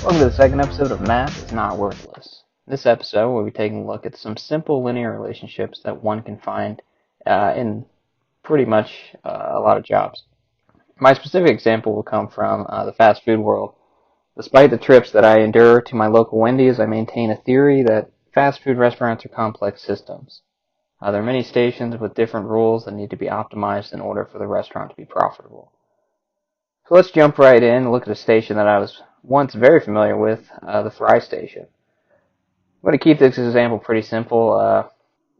Welcome to the second episode of Math is Not Worthless. In this episode, we'll be taking a look at some simple linear relationships that one can find in pretty much a lot of jobs. My specific example will come from the fast food world. Despite the trips that I endure to my local Wendy's, I maintain a theory that fast food restaurants are complex systems. There are many stations with different rules that need to be optimized in order for the restaurant to be profitable. So let's jump right in and look at a station that I was once very familiar with, the fry station. I'm going to keep this example pretty simple,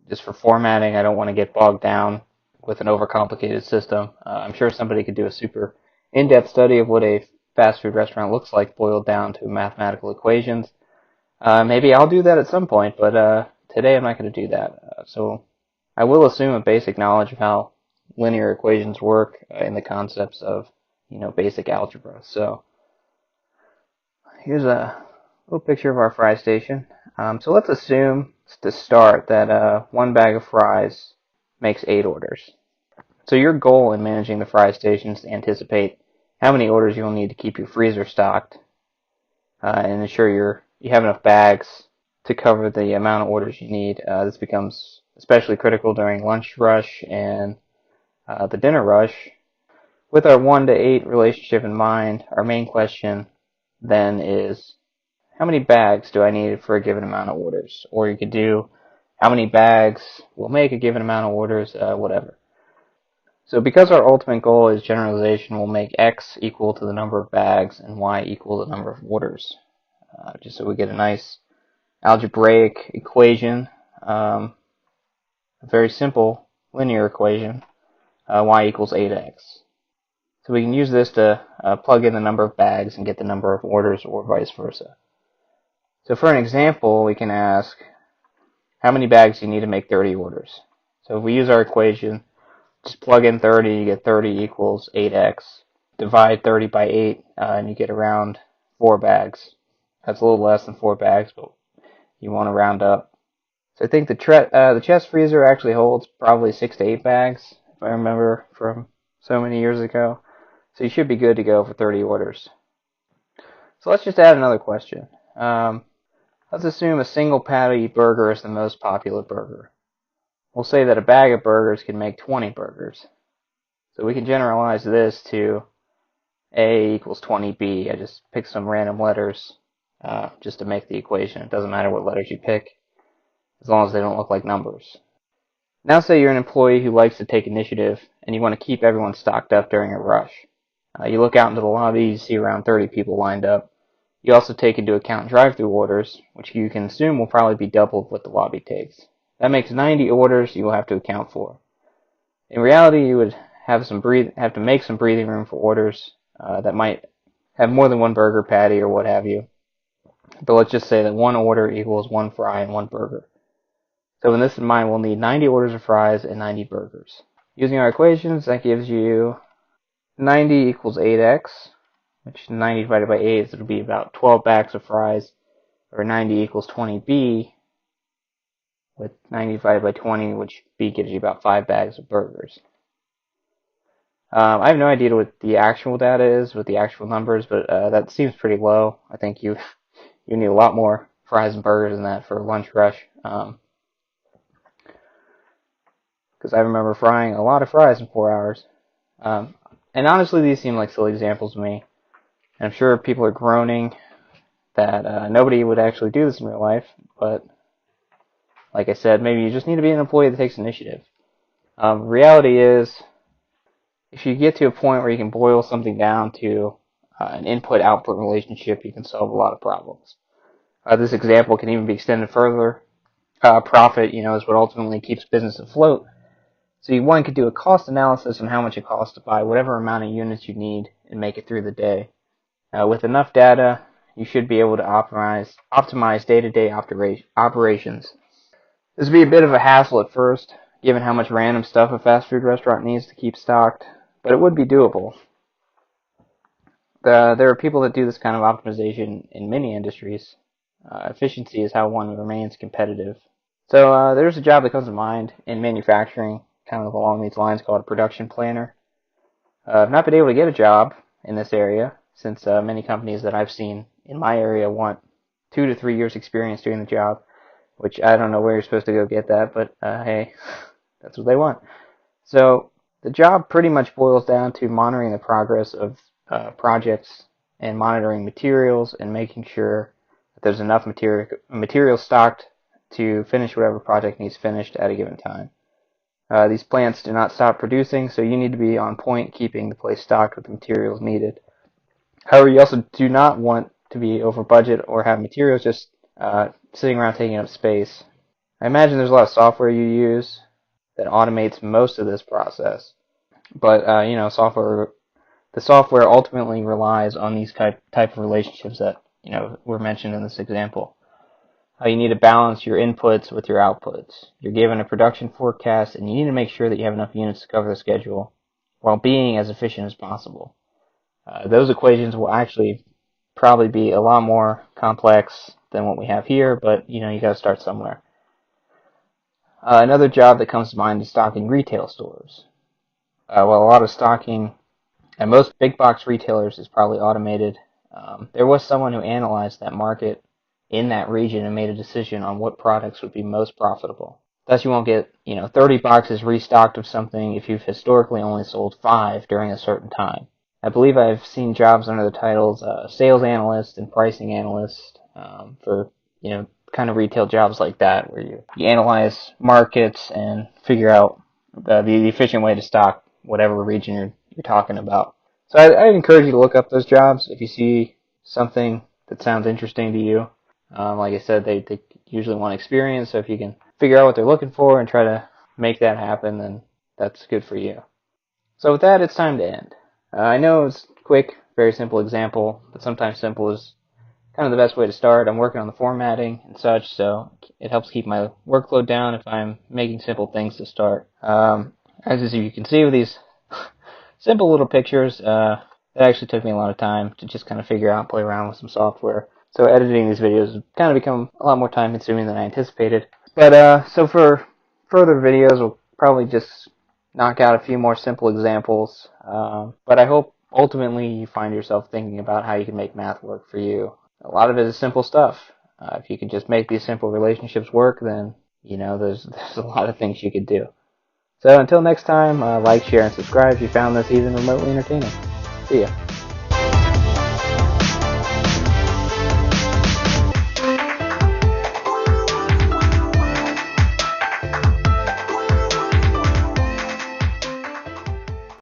just for formatting. I don't want to get bogged down with an overcomplicated system. I'm sure somebody could do a super in-depth study of what a fast food restaurant looks like boiled down to mathematical equations. Maybe I'll do that at some point, but today I'm not going to do that. So I will assume a basic knowledge of how linear equations work in the concepts of basic algebra. So here's a little picture of our fry station. So let's assume to start that one bag of fries makes 8 orders. So your goal in managing the fry station is to anticipate how many orders you'll need to keep your freezer stocked and ensure you have enough bags to cover the amount of orders you need. This becomes especially critical during lunch rush and the dinner rush. With our 1 to 8 relationship in mind, our main question then is, how many bags do I need for a given amount of orders? Or you could do, how many bags will make a given amount of orders, whatever. So because our ultimate goal is generalization, we'll make x equal to the number of bags and y equal to the number of orders. Just so we get a nice algebraic equation, a very simple linear equation, y equals 8x. So we can use this to plug in the number of bags and get the number of orders or vice versa. So for an example, we can ask, how many bags do you need to make 30 orders? So if we use our equation, just plug in 30, you get 30 equals 8x. Divide 30 by 8, and you get around 4 bags. That's a little less than 4 bags, but you want to round up. So I think the chest freezer actually holds probably 6 to 8 bags, if I remember from so many years ago. So you should be good to go for 30 orders. So let's just add another question. Let's assume a single patty burger is the most popular burger. We'll say that a bag of burgers can make 20 burgers. So we can generalize this to A equals 20B. I just picked some random letters just to make the equation. It doesn't matter what letters you pick, as long as they don't look like numbers. Now say you're an employee who likes to take initiative, and you want to keep everyone stocked up during a rush. You look out into the lobby, you see around 30 people lined up. You also take into account drive-through orders, which you can assume will probably be double what the lobby takes. That makes 90 orders you will have to account for. In reality, you would have to make some breathing room for orders that might have more than one burger patty or what have you. But let's just say that one order equals 1 fry and 1 burger. So with this in mind, we'll need 90 orders of fries and 90 burgers. Using our equations, that gives you 90 equals 8x, which 90 divided by 8 it'll be about 12 bags of fries, or 90 equals 20b, with 90 divided by 20, which b gives you about 5 bags of burgers. I have no idea what the actual data is with the actual numbers, but that seems pretty low. I think you need a lot more fries and burgers than that for lunch rush. Because I remember frying a lot of fries in 4 hours. And honestly, these seem like silly examples to me. And I'm sure people are groaning that nobody would actually do this in real life. But like I said, maybe you just need to be an employee that takes initiative. Reality is, if you get to a point where you can boil something down to an input-output relationship, you can solve a lot of problems. This example can even be extended further. Profit, is what ultimately keeps business afloat. So one could do a cost analysis on how much it costs to buy whatever amount of units you need and make it through the day. With enough data, you should be able to optimize day-to-day operations. This would be a bit of a hassle at first, given how much random stuff a fast food restaurant needs to keep stocked, but it would be doable. There are people that do this kind of optimization in many industries. Efficiency is how one remains competitive. So there's a job that comes to mind in manufacturing, kind of along these lines, called a production planner. I've not been able to get a job in this area since many companies that I've seen in my area want 2 to 3 years experience doing the job, which I don't know where you're supposed to go get that, but hey, that's what they want. So the job pretty much boils down to monitoring the progress of projects and monitoring materials and making sure that there's enough material stocked to finish whatever project needs finished at a given time. These plants do not stop producing, so you need to be on point keeping the place stocked with the materials needed. However, you also do not want to be over budget or have materials just sitting around taking up space. I imagine there's a lot of software you use that automates most of this process, but the software ultimately relies on these type of relationships that were mentioned in this example. You need to balance your inputs with your outputs. You're given a production forecast, and you need to make sure that you have enough units to cover the schedule while being as efficient as possible. Those equations will actually probably be a lot more complex than what we have here, but you got to start somewhere. Another job that comes to mind is stocking retail stores. Well, a lot of stocking at most big box retailers is probably automated. There was someone who analyzed that market in that region and made a decision on what products would be most profitable. Thus, you won't get 30 boxes restocked of something if you've historically only sold 5 during a certain time. I believe I've seen jobs under the titles sales analyst and pricing analyst for kind of retail jobs like that, where you analyze markets and figure out the efficient way to stock whatever region you're talking about. So I'd encourage you to look up those jobs if you see something that sounds interesting to you. Like I said, they usually want experience, so if you can figure out what they're looking for and try to make that happen, then that's good for you. So with that, it's time to end. I know it's quick, very simple example, but sometimes simple is kind of the best way to start. I'm working on the formatting and such, so it helps keep my workload down if I'm making simple things to start. As you can see with these simple little pictures, it actually took me a lot of time to just kind of figure out and play around with some software. So editing these videos has kind of become a lot more time consuming than I anticipated. But so for further videos, we'll probably just knock out a few more simple examples. But I hope ultimately you find yourself thinking about how you can make math work for you. A lot of it is simple stuff. If you can just make these simple relationships work, then there's a lot of things you could do. So until next time, like, share, and subscribe if you found this even remotely entertaining. See ya.